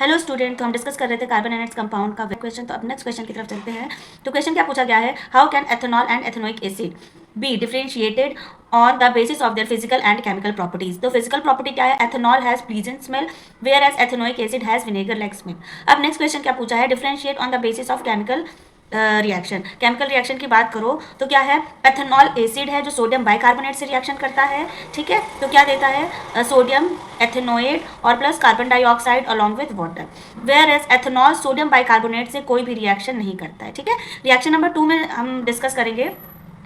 Hello student, तो हम discuss कर रहे थे कार्बन एंड इट्स कंपाउंड का क्वेश्चन। तो अब नेक्स्ट क्वेश्चन की तरफ चलते हैं। तो क्वेश्चन क्या पूछा गया है, how can ethanol and ethanoic acid be differentiated on the basis of their physical and chemical properties. तो फिजिकल प्रॉपर्टी क्या है, ethanol has pleasant smell whereas ethanoic acid has vinegar like smell. अब next question क्या पूछा है, differentiate on the basis of chemical reaction. Chemical reaction की बात करो तो क्या है, एथेनॉल एसिड है जो सोडियम बाइकार्बोनेट से रिएक्शन करता है। ठीक है, तो क्या देता है, सोडियम एथेनोएट और plus carbon dioxide along with water. Whereas ethanol sodium bicarbonate से कोई भी रिएक्शन नहीं करता है। ठीक है, रिएक्शन नंबर 2 में हम डिस्कस करेंगे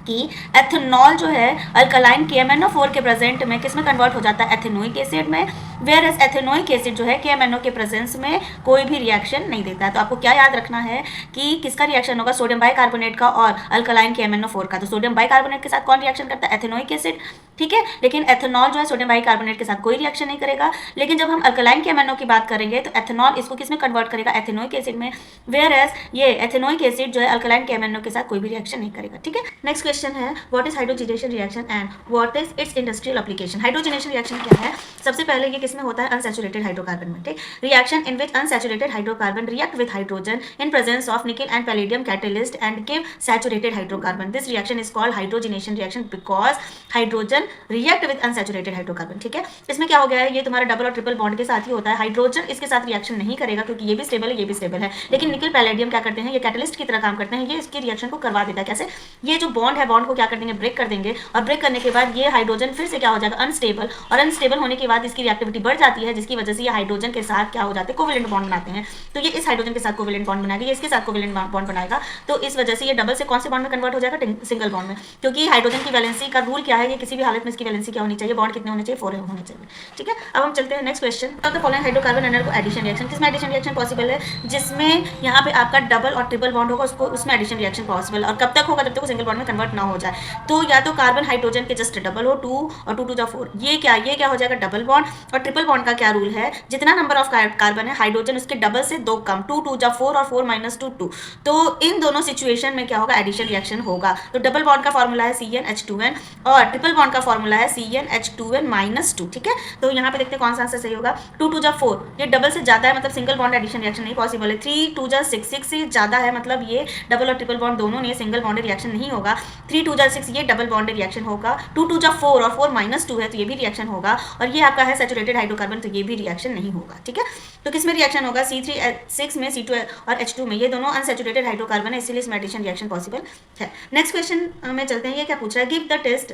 कि एथेनॉल जो है अल्कलाइन KMnO4 के प्रेजेंट में किस में कन्वर्ट हो जाता है, एथेनोइक एसिड में। वेयर एज एथेनोइक एसिड जो है KMnO के प्रेजेंस में कोई भी रिएक्शन नहीं देता है। तो आपको क्या याद रखना है कि किसका रिएक्शन होगा, सोडियम बाइकार्बोनेट का और अल्कलाइन KMnO4 का। तो सोडियम बाइकार्बोनेट के साथ कौन रिएक्शन करता है, एथेनोइक एसिड। ठीक है, लेकिन एथेनॉल जो है सोडियम बाइकार्बोनेट के साथ कोई रिएक्शन नहीं करेगा। लेकिन जब हम अल्कलाइन KMnO की बात करेंगे तो एथेनॉल इसको किस में कन्वर्ट करेगा, एथेनोइक एसिड में। वेयर एज ये एथेनोइक एसिड जो है अल्कलाइन KMnO के साथ कोई भी रिएक्शन नहीं करेगा। ठीक है, नेक्स्ट क्वेश्चन है, what is hydrogenation reaction and what is it's industrial application. Hydrogenation reaction क्या है, सबसे पहले ये किसमें होता है, अनसैचुरेटेड हाइड्रोकार्बन में। ठीक, reaction in which unsaturated hydrocarbon react with hydrogen in presence of निकल and palladium catalyst and give saturated hydrocarbon. This reaction is called hydrogenation reaction because hydrogen react with unsaturated hydrocarbon. ठीक है, इसमें क्या हो गया है, ये तुम्हारा डबल और ट्रिपल बॉन्ड के साथ ही होता है। हाइड्रोजन इसके साथ रिएक्शन नहीं करेगा क्योंकि ये भी स्टेबल है, ये भी स्टेबल है। लेकिन निकल पैलेडियम क्या करते हैं, ये कैटलिस्ट की तरह काम करते हैं, ये इसके रिएक्शन को करवा देता है। कैसे, ये जो बॉन्ड है, बॉन्ड को क्या कर देंगे, ब्रेक कर देंगे। और ब्रेक करने के बाद ये हाइड्रोजन फिर से क्या हो जाएगा, अनस्टेबल। और अनस्टेबल होने के बाद इसकी रिएक्टिविटी बढ़ जाती है, जिसकी वजह से ये हाइड्रोजन के साथ क्या हो जाते हैं, कोवेलेंट बॉन्ड बनाते हैं। तो ये इस हाइड्रोजन के साथ कोवेलेंट बॉन्ड बनाएगा, ये इसके साथ कोवेलेंट बॉन्ड बनाएगा। तो इस वजह से ये डबल से कौन से बॉन्ड में कन्वर्ट हो जाएगा, सिंगल बॉन्ड में। क्योंकि हाइड्रोजन की वैलेंसी का रूल क्या है, ये किसी भी हालत में इसकी वैलेंसी क्या होनी चाहिए, बॉन्ड कितने होने चाहिए, 4 होने चाहिए। ठीक है, अब हम चलते हैं नेक्स्ट क्वेश्चन। अब the following hydrocarbon undergo addition reaction. किसमें एडिशन रिएक्शन पॉसिबल है, जिसमें यहाँ पे आपका डबल और ट्रिपल बॉन्ड होगा, उसको उसमें एडिशन रिएक्शन पॉसिबल। और कब तक होगा, जब तक वो सिंगल बॉन्ड में कन्वर्ट ना हो जाए। तो या तो कार्बन हाइड्रोजन के जस्ट डबल हो, 2 और 2 2 4, ये क्या हो जाएगा, डबल बॉन्ड। और ट्रिपल बॉन्ड का क्या रूल है, जितना नंबर ऑफ कार्बन है हाइड्रोजन उसके डबल से 2 कम, 2 2 4 और 4 - 2 2। तो इन दोनों सिचुएशन में क्या होगा, एडिशन रिएक्शन होगा। तो डबल बॉन्ड का फॉर्मूला है CnH2n और ट्रिपल बॉन्ड का फॉर्मूला है CnH2n -2। ठीक है, तो यहाँ पे देखते हैं कौन सा आंसर सही होगा। 2 2 4, ये डबल से ज्यादा है, मतलब सिंगल बॉन्ड एडिशन रिएक्शन नहीं पॉसिबल है। 3 2 6, 6 से ज्यादा है, मतलब ये डबल और ट्रिपल बॉन्ड दोनों ने सिंगल बॉन्ड रिएक्शन नहीं होगा। 3 2 6, ये डबल बॉन्ड रिएक्शन होगा। 2 2 4 और 4 -2 है, तो ये भी रिएक्शन होगा। और ये आपका है सैचुरेटेड हाइड्रोकार्बन, तो ये भी रिएक्शन नहीं होगा। ठीक है, तो किस में रिएक्शन होगा, C3H6 में, C2 और H2 में, ये दोनों अनसैचुरेटेड हाइड्रोकार्बन है, इसीलिए इसमें एडिशन रिएक्शन पॉसिबल है। नेक्स्ट क्वेश्चन में चलते हैं, ये क्या पूछ रहा है, give the test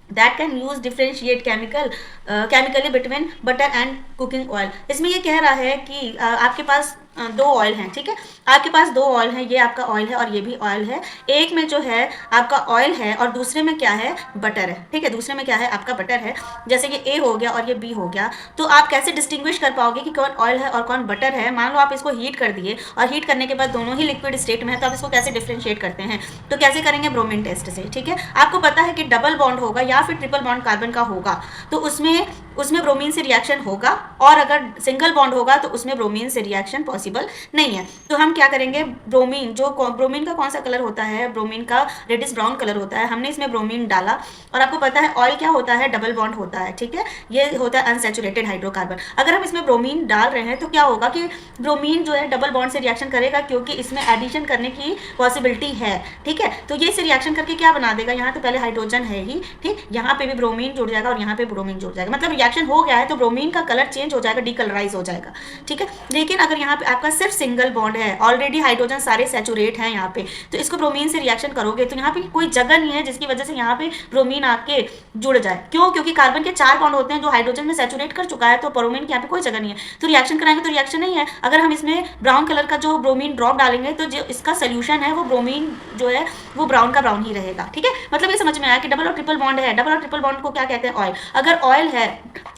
that can use differentiate chemically between butter and cooking oil। इसमें ये कह रहा है कि आपके पास 2 ऑयल हैं। ठीक है, आपके पास 2 ऑयल हैं, ये आपका ऑयल है और ये भी ऑयल है। एक में जो है आपका ऑयल है और दूसरे में क्या है, बटर है। ठीक है, दूसरे में क्या है, आपका बटर है। जैसे ये A हो गया और ये B हो गया, तो आप कैसे डिस्टिंग्विश कर पाओगे कि कौन ऑयल है और कौन बटर है। मान लो आप इसको हीट कर दिए और हीट करने के बाद दोनों ही लिक्विड स्टेट में है, तो आप इसको कैसे डिफ्रेंशिएट करते हैं, तो कैसे करेंगे, ब्रोमीन टेस्ट से। ठीक है, आपको पता है कि डबल बॉन्ड होगा या फिर ट्रिपल बॉन्ड कार्बन का होगा, तो उसमें ब्रोमीन से रिएक्शन होगा। और अगर सिंगल बॉन्ड होगा तो उसमें ब्रोमीन से रिएक्शन पॉसिबल नहीं है। तो हम क्या करेंगे, ब्रोमीन का कौन सा कलर होता है, ब्रोमीन का रेडिश ब्राउन कलर होता है। हमने इसमें ब्रोमीन डाला और आपको पता है ऑयल क्या होता है, डबल बॉन्ड होता है। ठीक है, ये होता है अनसैचुरेटेड हाइड्रोकार्बन। अगर हम इसमें ब्रोमीन डाल रहे हैं तो क्या होगा कि ब्रोमीन जो है डबल बॉन्ड से रिएक्शन करेगा, क्योंकि इसमें एडिशन करने की पॉसिबिलिटी है। ठीक है, तो ये इसे रिएक्शन करके क्या बना देगा, यहाँ तो पहले हाइड्रोजन है ही, ठीक, यहाँ पे भी ब्रोमीन जुड़ जाएगा और यहाँ पे ब्रोमीन जुड़ जाएगा, मतलब रिएक्शन हो गया है। तो ब्रोमीन का कलर चेंज हो जाएगा, डीकलराइज हो जाएगा। ठीक है, लेकिन अगर यहाँ पे आपका सिर्फ सिंगल बॉन्ड है, ऑलरेडी हाइड्रोजन सारे सैचुरेट हैं यहाँ पे, तो इसको ब्रोमीन से रिएक्शन करोगे तो यहाँ पे कोई जगह नहीं है जिसकी वजह से यहाँ पे ब्रोमीन आके जुड़ जाए। क्यों, क्योंकि कार्बन के 4 बॉन्ड होते हैं जो हाइड्रोजन में सैचुरेट कर चुका है, तो ब्रोमीन की यहाँ पे कोई जगह नहीं है, तो रिएक्शन कराएंगे तो रिएक्शन नहीं है। अगर हम इसमें ब्राउन कलर का जो ब्रोमीन ड्रॉप डालेंगे तो जो इसका सोल्यूशन है वो ब्रोमीन जो है वो ब्राउन का ब्राउन ही रहेगा। ठीक है, मतलब ये समझ में आया कि डबल और ट्रिपल बॉन्ड है। डबल और ट्रिपल बॉन्ड को क्या कहते हैं, ऑयल। अगर ऑयल है,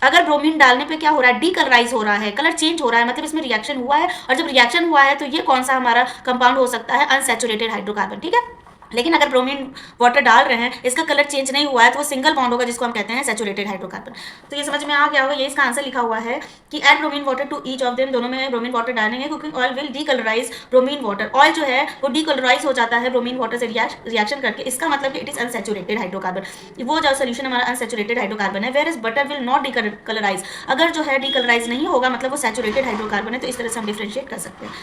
अगर ब्रोमीन डालने पे क्या हो रहा है, डीकलराइज हो रहा है, कलर चेंज हो रहा है, मतलब इसमें रिएक्शन हुआ है। और जब रिएक्शन हुआ है तो ये कौन सा हमारा कंपाउंड हो सकता है, अनसैचुरेटेड हाइड्रोकार्बन। ठीक है, लेकिन अगर ब्रोमीन वाटर डाल रहे हैं, इसका कलर चेंज नहीं हुआ है, तो वो सिंगल बॉन्ड होगा, जिसको हम कहते हैं सैचुरेटेड हाइड्रोकार्बन। तो ये समझ में आ गया होगा, ये इसका आंसर लिखा हुआ है कि add bromine water to each of them, दोनों में ब्रोमीन वाटर डालेंगे। Cooking oil will decolourise bromine water, oil जो है वो डीकलराइज हो जाता है ब्रोमीन वाटर से रिएक्शन करके, इसका मतलब कि इट इज अनसैचुरेटेड हाइड्रोकार्बन। वो जो सोल्यूशन हमारा अनसैचुरेटेड हाइड्रोकार्बन है, whereas butter will not decolourise, अगर जो है डीकलराइज नहीं होगा मतलब वो सैचुरेटेड हाइड्रोकार्बन है। तो इस तरह से हम डिफ्रेंशिएट कर सकते हैं।